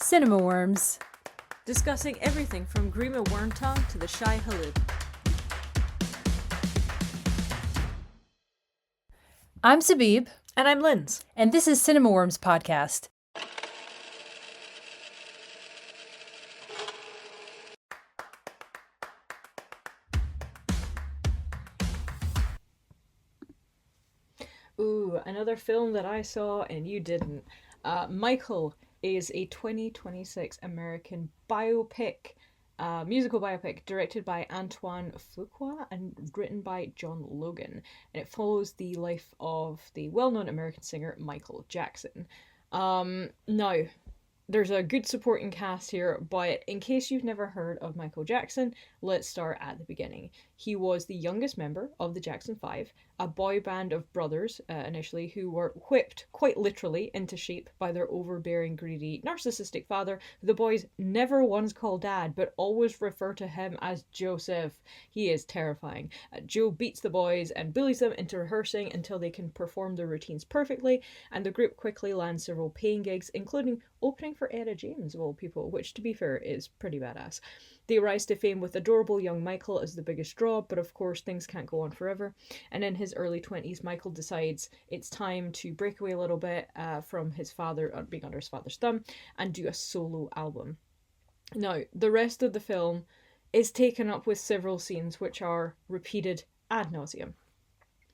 Cinema Worms. Discussing everything from Grima Wormtongue to the Shy Halib. I'm Sabib. And I'm Linz. And this is Cinema Worms Podcast. Ooh, another film that I saw and you didn't. Michael is a 2026 American biopic, musical biopic directed by Antoine Fuqua and written by John Logan. And it follows the life of the well-known American singer Michael Jackson. Now, there's a good supporting cast here, but in case you've never heard of Michael Jackson, let's start at the beginning. He was the youngest member of the Jackson 5, a boy band of brothers, initially, who were whipped, quite literally, into shape by their overbearing, greedy, narcissistic father, who the boys never once call dad, but always refer to him as Joseph. He is terrifying. Joe beats the boys and bullies them into rehearsing until they can perform their routines perfectly, and the group quickly lands several paying gigs, including opening for Etta James, of all people, which, to be fair, is pretty badass. They rise to fame with adorable young Michael as the biggest draw, but of course things can't go on forever. And in his early 20s, Michael decides it's time to break away a little bit from his father, being under his father's thumb, and do a solo album. Now, the rest of the film is taken up with several scenes which are repeated ad nauseum.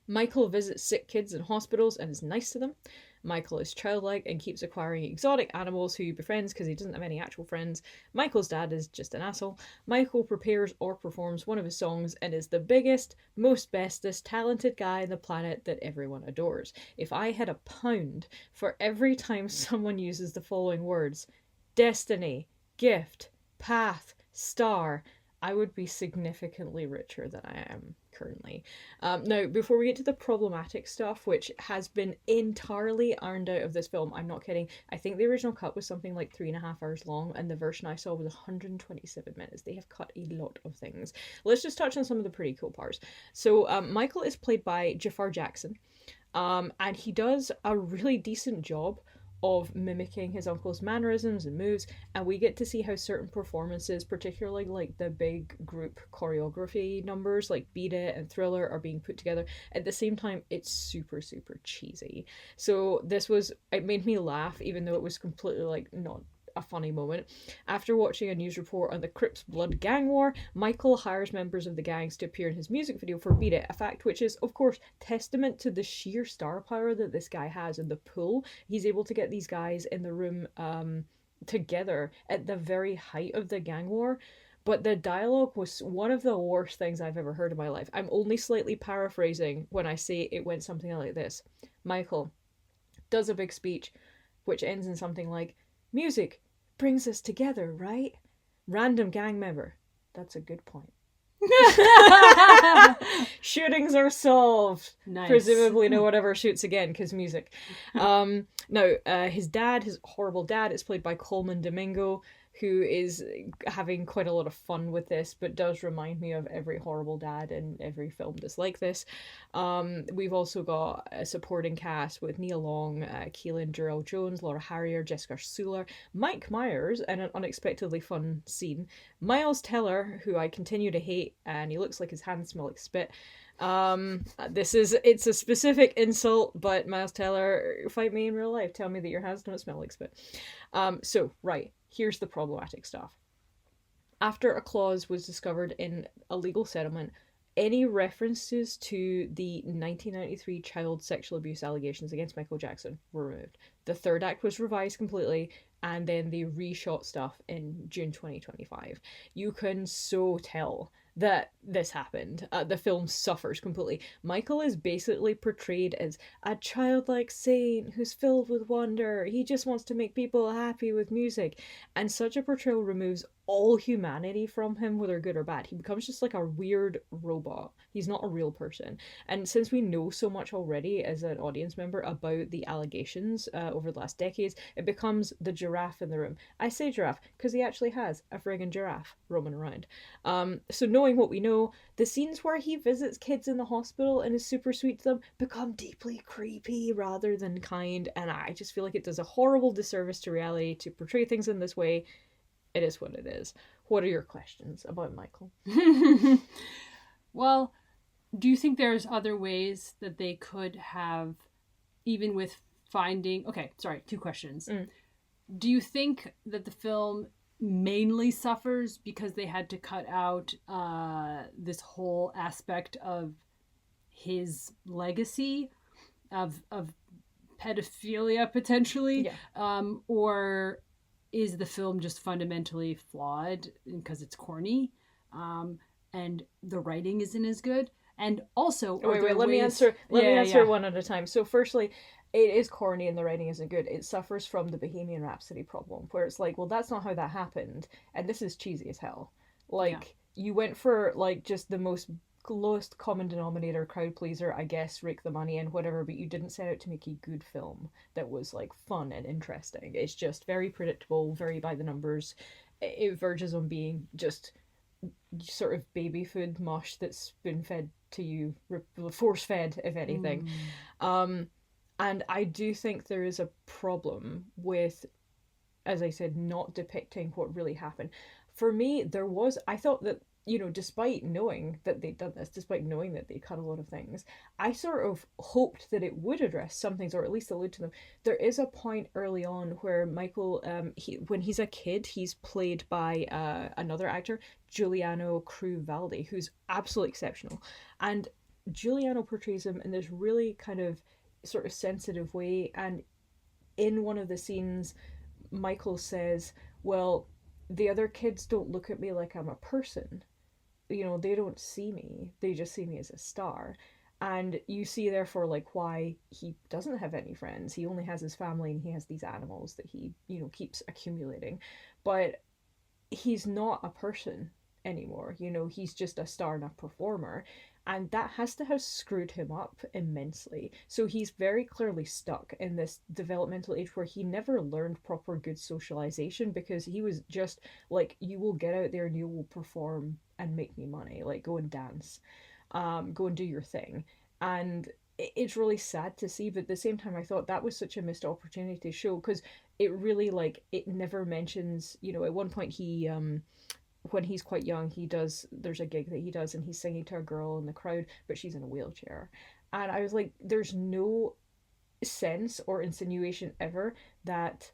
Michael visits sick kids in hospitals and is nice to them. Michael is childlike and keeps acquiring exotic animals who he befriends because he doesn't have any actual friends. Michael's dad is just an asshole. Michael prepares or performs one of his songs and is the biggest, most bestest, talented guy on the planet that everyone adores. If I had £1 for every time someone uses the following words, destiny, gift, path, star, I would be significantly richer than I am currently. Now, before we get to the problematic stuff, which has been entirely ironed out of this film, I'm not kidding. I think the original cut was something like 3.5 hours long, and the version I saw was 127 minutes. They have cut a lot of things. Let's just touch on some of the pretty cool parts. So, Michael is played by Jafar Jackson, and he does a really decent job of mimicking his uncle's mannerisms and moves, and we get to see how certain performances, particularly like the big group choreography numbers like Beat It and Thriller, are being put together. At the same time, it's super cheesy. So it made me laugh, even though it was completely like not a funny moment. After watching a news report on the Crips Blood gang war, Michael hires members of the gangs to appear in his music video for Beat It, a fact which is, of course, testament to the sheer star power that this guy has and the pull. He's able to get these guys in the room together at the very height of the gang war. But the dialogue was one of the worst things I've ever heard in my life. I'm only slightly paraphrasing when I say it went something like this. Michael does a big speech, which ends in something like, music brings us together, right? Random gang member. That's a good point. Shootings are solved. Nice. Presumably no one ever shoots again because music. Now, his horrible dad, is played by Coleman Domingo, who is having quite a lot of fun with this, but does remind me of every horrible dad in every film that's like this. We've also got a supporting cast with Nia Long, Keelan Jarrell Jones, Laura Harrier, Jessica Suler, Mike Myers, and an unexpectedly fun scene, Miles Teller, who I continue to hate, and he looks like his hands smell like spit. It's a specific insult, but Miles Teller, fight me in real life. Tell me that your hands don't smell like spit. Here's the problematic stuff. After a clause was discovered in a legal settlement, any references to the 1993 child sexual abuse allegations against Michael Jackson were removed. The third act was revised completely, and then they reshot stuff in June 2025. You can so tell that this happened. The film suffers completely. Michael is basically portrayed as a childlike saint who's filled with wonder. He just wants to make people happy with music. And such a portrayal removes all humanity from him, whether good or bad. He becomes just like a weird robot. He's not a real person. And since we know so much already as an audience member about the allegations over the last decades, it becomes the giraffe in the room. I say giraffe because he actually has a friggin' giraffe roaming around. So knowing knowing what we know, the scenes where he visits kids in the hospital and is super sweet to them become deeply creepy rather than kind, and I just feel like it does a horrible disservice to reality to portray things in this way. It is what it is. What are your questions about Michael? Well, do you think there's other ways that they could have, even with finding... Okay, sorry, 2 questions. Do you think that the film mainly suffers because they had to cut out this whole aspect of his legacy of pedophilia, potentially? Yeah. Or is the film just fundamentally flawed because it's corny, and the writing isn't as good? And also, wait, let me answer one at a time. So firstly, it is corny and the writing isn't good. It suffers from the Bohemian Rhapsody problem, where it's like, well, that's not how that happened, and this is cheesy as hell. Like, you went for, like, just the most lowest common denominator crowd pleaser, I guess, rake the money and whatever, but you didn't set out to make a good film that was, like, fun and interesting. It's just very predictable, very by the numbers. It verges on being just sort of baby food mush that's spoon-fed to you, force-fed, if anything. And I do think there is a problem with, as I said, not depicting what really happened. For me, I thought that, despite knowing that they'd done this, despite knowing that they cut a lot of things, I sort of hoped that it would address some things, or at least allude to them. There is a point early on where Michael, when he's a kid, he's played by another actor, Giuliano Cruvaldi, who's absolutely exceptional. And Giuliano portrays him in this really kind of sort of sensitive way, and in one of the scenes, Michael says, well, the other kids don't look at me like I'm a person. They don't see me. They just see me as a star. And you see, therefore, like, why he doesn't have any friends. He only has his family, and he has these animals that he, keeps accumulating. But he's not a person anymore. He's just a star and a performer. And that has to have screwed him up immensely. So he's very clearly stuck in this developmental age where he never learned proper good socialization, because he was just like, you will get out there and you will perform and make me money. Like, go and dance. Go and do your thing. And it's really sad to see, but at the same time, I thought that was such a missed opportunity to show, because it really, like, it never mentions, at one point he... when he's quite young, there's a gig that he does, and he's singing to a girl in the crowd, but she's in a wheelchair. And I was like, there's no sense or insinuation ever that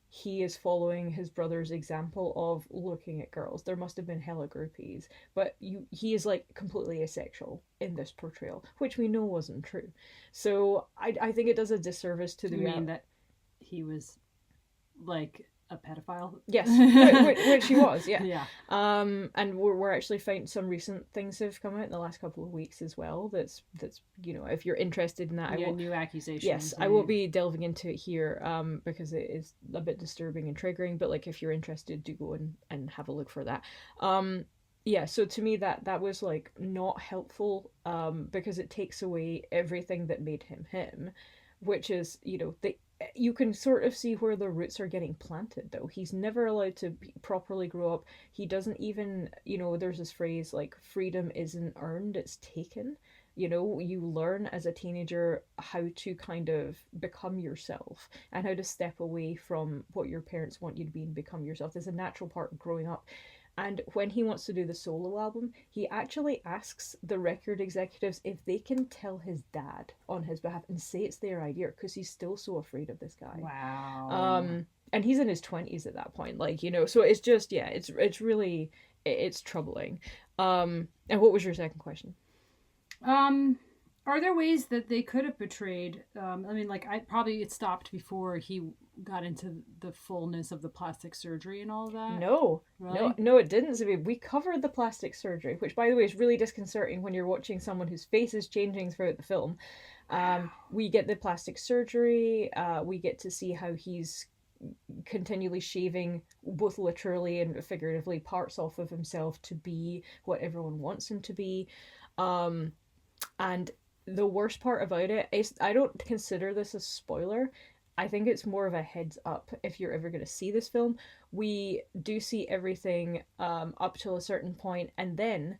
he is following his brother's example of looking at girls. There must have been hella groupies, but he is, like, completely asexual in this portrayal, which we know wasn't true. So I think it does a disservice to the... You mean that he was, like, a pedophile? Yes, which he was, yeah. Yeah. And we're actually finding some recent things have come out in the last couple of weeks as well. That's if you're interested in that, new accusations. Yes, I won't be delving into it here, because it is a bit disturbing and triggering. But, like, if you're interested, do go and have a look for that. Yeah. So to me, that was, like, not helpful, because it takes away everything that made him him, which is, you can sort of see where the roots are getting planted, though. He's never allowed to properly grow up. He doesn't even, there's this phrase, like, freedom isn't earned, it's taken. You learn as a teenager how to kind of become yourself and how to step away from what your parents want you to be and become yourself. There's a natural part of growing up. And when he wants to do the solo album, he actually asks the record executives if they can tell his dad on his behalf and say it's their idea, because he's still so afraid of this guy. Wow. And he's in his 20s at that point, like, so it's just, yeah, it's really, it's troubling. And what was your second question? Are there ways that they could have portrayed, I mean, like, it stopped before he got into the fullness of the plastic surgery and all of that? No. Really? No, it didn't, Zabib. We covered the plastic surgery, which, by the way, is really disconcerting when you're watching someone whose face is changing throughout the film. We get the plastic surgery, we get to see how he's continually shaving, both literally and figuratively, parts off of himself to be what everyone wants him to be. And the worst part about it is, I don't consider this a spoiler. I think it's more of a heads up if you're ever going to see this film. We do see everything up till a certain point, and then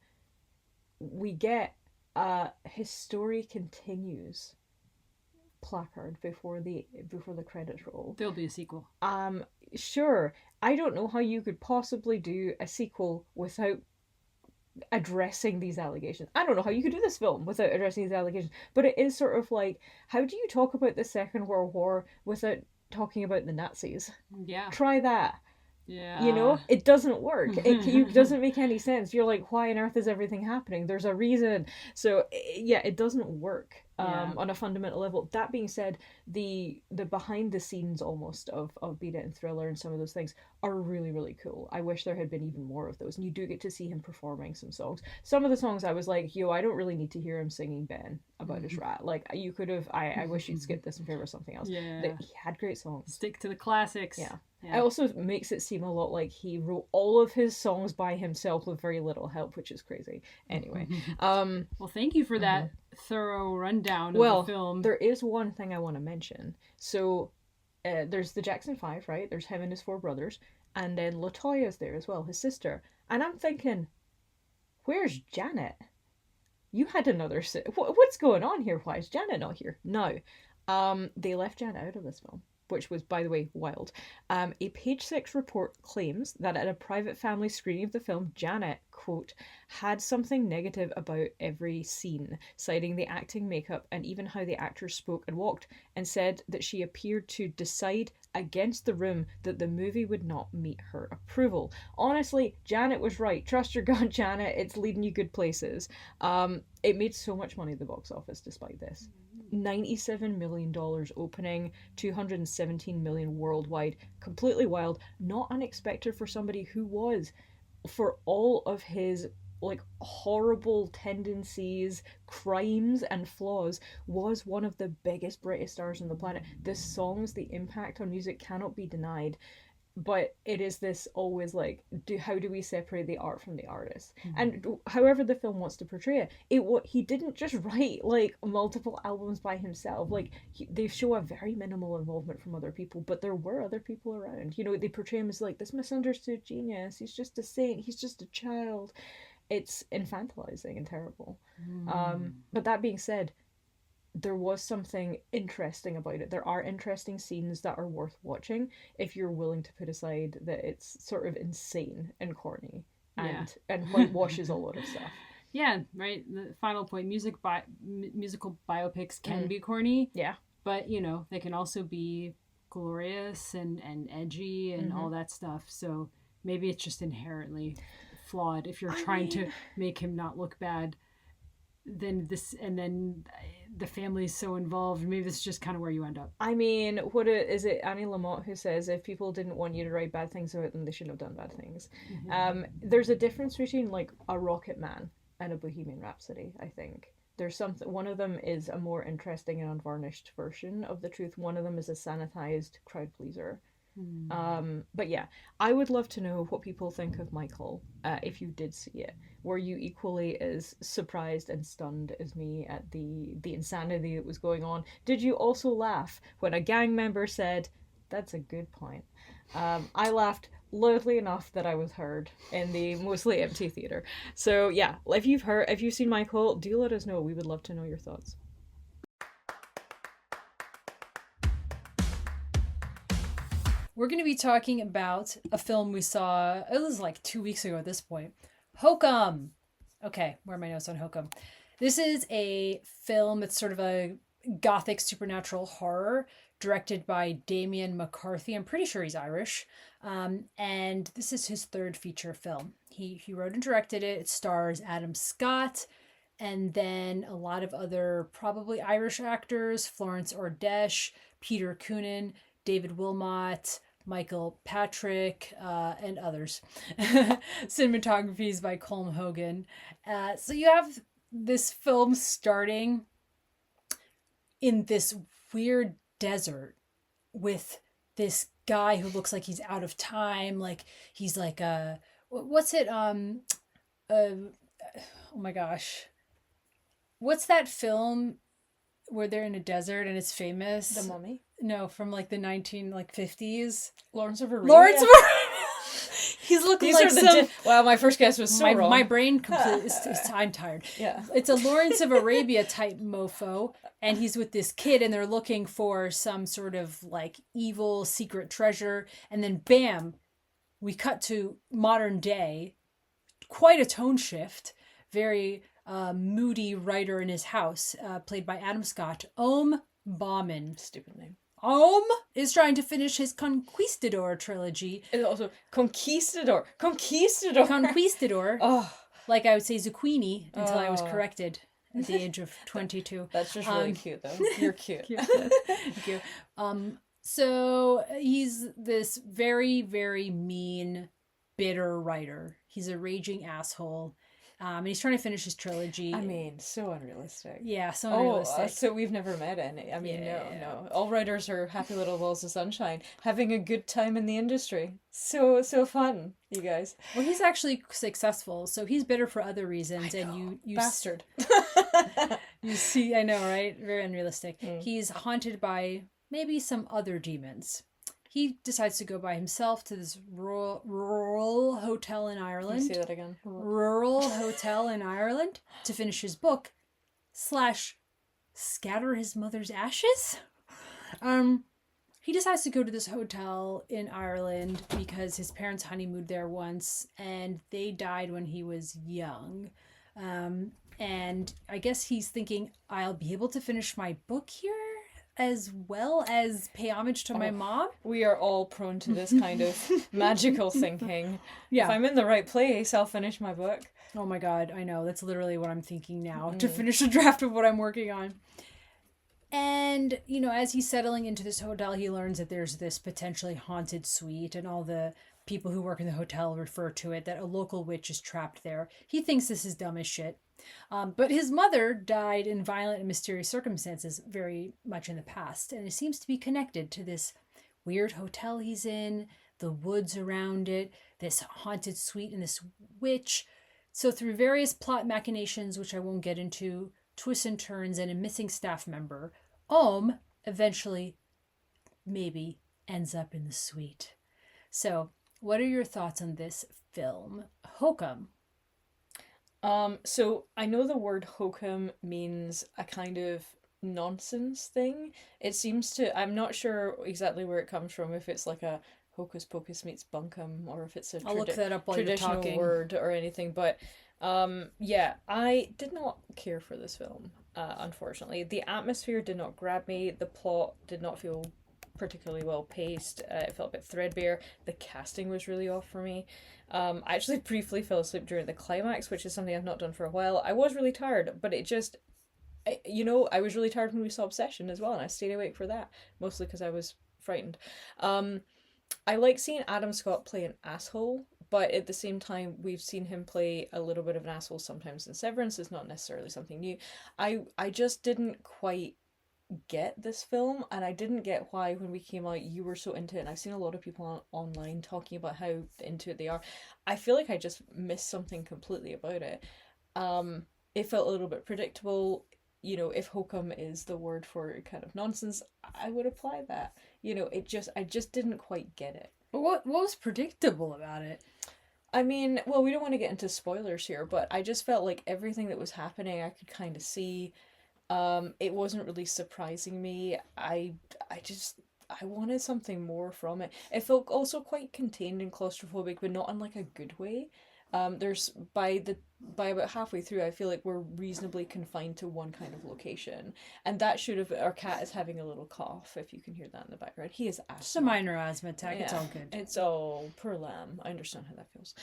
we get history continues placard before the credits roll. There'll be a sequel. Sure. I don't know how you could possibly do a sequel without addressing these allegations. I don't know how you could do this film without addressing these allegations, but it is sort of like, how do you talk about the Second World War without talking about the Nazis? Yeah. Try that. Yeah. You know, it doesn't work. It doesn't make any sense. You're like, why on earth is everything happening? There's a reason. So yeah, it doesn't work on a fundamental level. That being said, the behind the scenes almost of Beat It and Thriller and some of those things are really, really cool. I wish there had been even more of those. And you do get to see him performing some songs. Some of the songs I was like, yo, I don't really need to hear him singing Ben about his rat. Like, you could have, I wish you'd skip this in favor of something else. Yeah. He had great songs. Stick to the classics. Yeah. Yeah. It also makes it seem a lot like he wrote all of his songs by himself with very little help, which is crazy. Anyway, well, thank you for that thorough rundown of the film. There is one thing I want to mention. So, there's the Jackson 5, right? There's him and his 4 brothers, and then LaToya's there as well, his sister. And I'm thinking, where's Janet? You had another what's going on here? Why is Janet not here? No. They left Janet out of this film, which was, by the way, wild. A Page Six report claims that at a private family screening of the film, Janet, quote, had something negative about every scene, citing the acting, makeup, and even how the actors spoke and walked, and said that she appeared to decide against the room that the movie would not meet her approval. Honestly, Janet was right. Trust your gut, Janet. It's leading you good places. It made so much money at the box office despite this. $97 million opening, 217 million worldwide. Completely wild. Not unexpected for somebody who was, for all of his like horrible tendencies, crimes and flaws, was one of the biggest British stars on the planet. The songs, the impact on music cannot be denied. But it is this always like, how do we separate the art from the artist? And however the film wants to portray it, he didn't just write like multiple albums by himself. Like they show a very minimal involvement from other people, but there were other people around. You know, they portray him as like this misunderstood genius. He's just a saint. He's just a child. It's infantilizing and terrible. But that being said, there was something interesting about it. There are interesting scenes that are worth watching if you're willing to put aside that it's sort of insane and corny and whitewashes a lot of stuff. Yeah, right. The final point, musical biopics can be corny. Yeah. But, you know, they can also be glorious and edgy and all that stuff. So maybe it's just inherently flawed if you're trying to make him not look bad. Then the family's so involved. Maybe this is just kind of where you end up. I mean, what is it? Annie Lamott who says if people didn't want you to write bad things about them, they shouldn't have done bad things. There's a difference between like a Rocket Man and a Bohemian Rhapsody. I think there's something. One of them is a more interesting and unvarnished version of the truth. One of them is a sanitized crowd pleaser. But yeah, I would love to know what people think of Michael if you did see it. Were you equally as surprised and stunned as me at the insanity that was going on? Did you also laugh when a gang member said, "That's a good point"? I laughed loudly enough that I was heard in the mostly empty theater. So yeah, if you've seen Michael, do let us know. We would love to know your thoughts. We're going to be talking about a film we saw, it was like 2 weeks ago at this point. HOKUM. Okay, where are my notes on HOKUM? This is a film, it's sort of a gothic supernatural horror directed by Damien McCarthy. I'm pretty sure he's Irish. And this is his 3rd feature film. He wrote and directed it. It stars Adam Scott and then a lot of other probably Irish actors, Florence Ordesh, Peter Coonan, David Wilmot, Michael Patrick, and others. Cinematography is by Colm Hogan. So you have this film starting in this weird desert with this guy who looks like he's out of time. Like he's like what's it? Oh my gosh. What's that film where they're in a desert and it's famous. The Mummy. No, from like the 1950s. Lawrence of Arabia. Lawrence of Arabia. He's looking These like are the some. wow, my first guess was so wrong. My brain completely. I'm tired. Yeah. It's a Lawrence of Arabia type mofo, and he's with this kid, and they're looking for some sort of like evil secret treasure, and then bam, we cut to modern day. Quite a tone shift. Very moody writer in his house, played by Adam Scott. Bauman. Stupid name. Is trying to finish his Conquistador trilogy. It's also Conquistador. Conquistador. Oh. Like I would say zucchini until I was corrected at the age of 22. That's just really cute, though. You're cute. Thank you. So he's this very, very mean, bitter writer. He's a raging asshole. And he's trying to finish his trilogy. I mean, so unrealistic. Yeah, so unrealistic. So we've never met any. I mean, no. All writers are happy little balls of sunshine, having a good time in the industry. So fun, you guys. Well, he's actually successful, so he's bitter for other reasons. And you bastard. You see, I know, right? Very unrealistic. He's haunted by maybe some other demons. He decides to go by himself to this rural hotel in Ireland. Can you say that again? Rural hotel in Ireland to finish his book / scatter his mother's ashes. He decides to go to this hotel in Ireland because his parents honeymooned there once and they died when he was young. And I guess he's thinking, I'll be able to finish my book here as well as pay homage to my mom. We are all prone to this kind of magical thinking. Yeah. If I'm in the right place, I'll finish my book. Oh my God, I know. That's literally what I'm thinking now, to finish a draft of what I'm working on. And, as he's settling into this hotel, he learns that there's this potentially haunted suite, and all the people who work in the hotel refer to it, that a local witch is trapped there. He thinks this is dumb as shit. But his mother died in violent and mysterious circumstances very much in the past, and it seems to be connected to this weird hotel he's in, the woods around it, this haunted suite, and this witch. So through various plot machinations, which I won't get into, twists and turns, and a missing staff member, eventually, maybe, ends up in the suite. So, what are your thoughts on this film? HOKUM. So I know the word hokum means a kind of nonsense thing. It seems to, I'm not sure exactly where it comes from, if it's like a hocus pocus meets bunkum, or if it's a I'll look that up while you're traditional talking. word or anything, but I did not care for this film, unfortunately. The atmosphere did not grab me, the plot did not feel particularly well paced, it felt a bit threadbare, the casting was really off for me. I actually briefly fell asleep during the climax, which is something I've not done for a while. I was really tired, but it just, I was really tired when we saw Obsession as well, and I stayed awake for that, mostly because I was frightened. I like seeing Adam Scott play an asshole, but at the same time, we've seen him play a little bit of an asshole sometimes in Severance. It's not necessarily something new. I just didn't quite get this film, and I didn't get why when we came out you were so into it, and I've seen a lot of people online talking about how into it they are. I feel like I just missed something completely about it. It felt a little bit predictable. If hokum is the word for kind of nonsense, I would apply that. I just didn't quite get it. But what was predictable about it? I mean, well, we don't want to get into spoilers here, but I just felt like everything that was happening I could kind of see. It wasn't really surprising me. I wanted something more from it. It felt also quite contained and claustrophobic, but not in like a good way. There's by about halfway through, I feel like we're reasonably confined to one kind of location, and that should have. Our cat is having a little cough. If you can hear that in the background, he is asthma. Just a minor asthma attack. Yeah, it's all good. It's all poor lamb. I understand how that feels.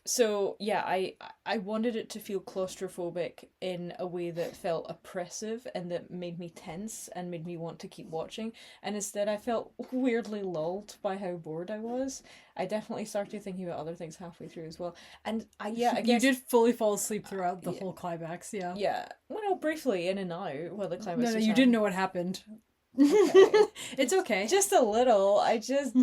So yeah, I wanted it to feel claustrophobic in a way that felt oppressive and that made me tense and made me want to keep watching. And instead I felt weirdly lulled by how bored I was. I definitely started thinking about other things halfway through as well. And I guess you did fully fall asleep throughout the whole climax, yeah. Yeah. Well, briefly in and out while the climax No, you didn't know what happened. It's okay. Just a little. I just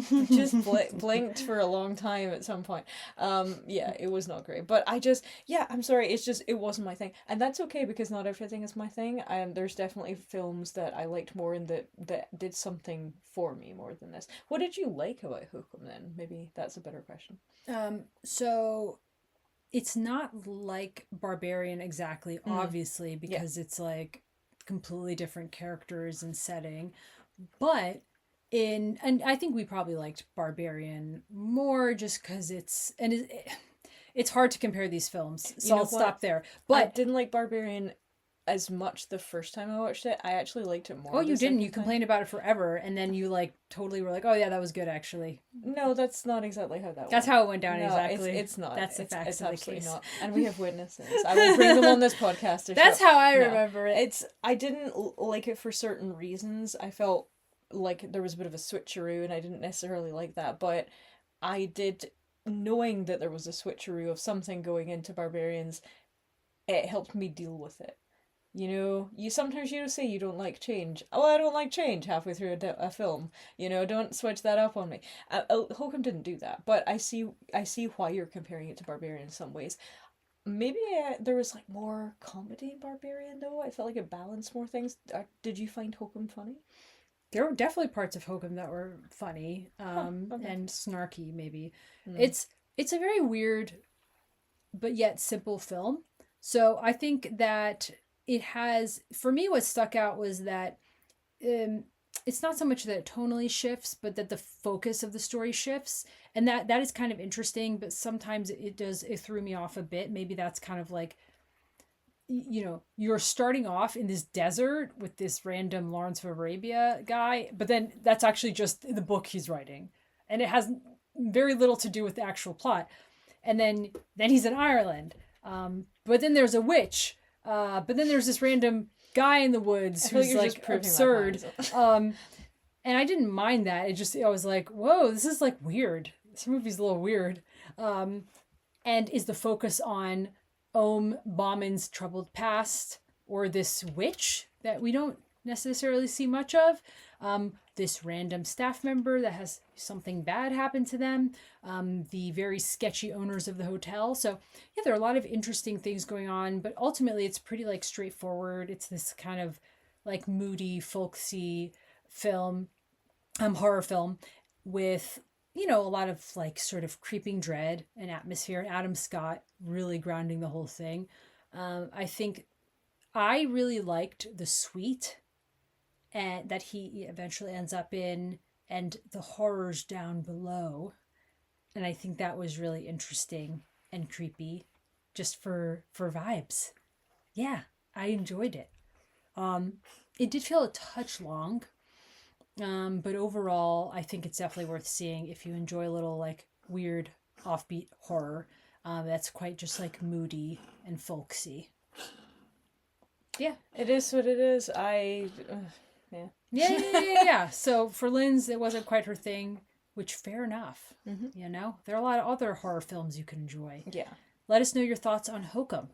blinked for a long time at some point. Yeah, it was not great. But I'm sorry. It's just, it wasn't my thing, and that's okay because not everything is my thing. There's definitely films that I liked more and that did something for me more than this. What did you like about HOKUM then? Maybe that's a better question. So it's not like Barbarian exactly, obviously, because it's like completely different characters and setting. But and I think we probably liked Barbarian more just because it's hard to compare these films. So I'll stop there. But I didn't like Barbarian as much the first time I watched it. I actually liked it more. Oh, you didn't. You complained about it forever, and then you like totally were like, "Oh yeah, that was good actually." No, that's not exactly how that went. That's how it went down. No, exactly. it's not. That's the facts it's of the absolutely case. Not. And we have witnesses. I will bring them on this podcast. That's how I remember it. I didn't like it for certain reasons. I felt like there was a bit of a switcheroo, and I didn't necessarily like that. But I did, knowing that there was a switcheroo of something going into Barbarians, it helped me deal with it. You know, you sometimes say you don't like change. Oh, I don't like change halfway through a film. You know, don't switch that up on me. HOKUM didn't do that, but I see why you're comparing it to Barbarian in some ways. Maybe there was like more comedy in Barbarian though. I felt like it balanced more things. Did you find HOKUM funny? There were definitely parts of HOKUM that were funny, and snarky. Maybe it's a very weird, but yet simple film. So I think that it has, for me, what stuck out was that it's not so much that it tonally shifts, but that the focus of the story shifts, and that is kind of interesting. But sometimes it threw me off a bit. Maybe that's kind of like, you know, you're starting off in this desert with this random Lawrence of Arabia guy, but then that's actually just the book he's writing, and it has very little to do with the actual plot. And then he's in Ireland, but then there's a witch. But then there's this random guy in the woods who's like absurd. And I didn't mind that. I was like, whoa, this is like weird. This movie's a little weird. And is the focus on Bauman's troubled past or this witch that we don't necessarily see much of? This random staff member that has something bad happen to them, the very sketchy owners of the hotel. So yeah, there are a lot of interesting things going on, but ultimately it's pretty like straightforward. It's this kind of like moody, folksy film, horror film with, you know, a lot of like sort of creeping dread and atmosphere. And Adam Scott really grounding the whole thing. I think I really liked the suite and that he eventually ends up in, and the horrors down below. And I think that was really interesting and creepy, just for vibes. Yeah, I enjoyed it. It did feel a touch long, but overall, I think it's definitely worth seeing if you enjoy a little like weird offbeat horror. That's quite just like moody and folksy. Yeah, it is what it is. Yeah. So for Lynn's, it wasn't quite her thing, which fair enough. Mm-hmm. You know, there are a lot of other horror films you can enjoy. Yeah. Let us know your thoughts on HOKUM.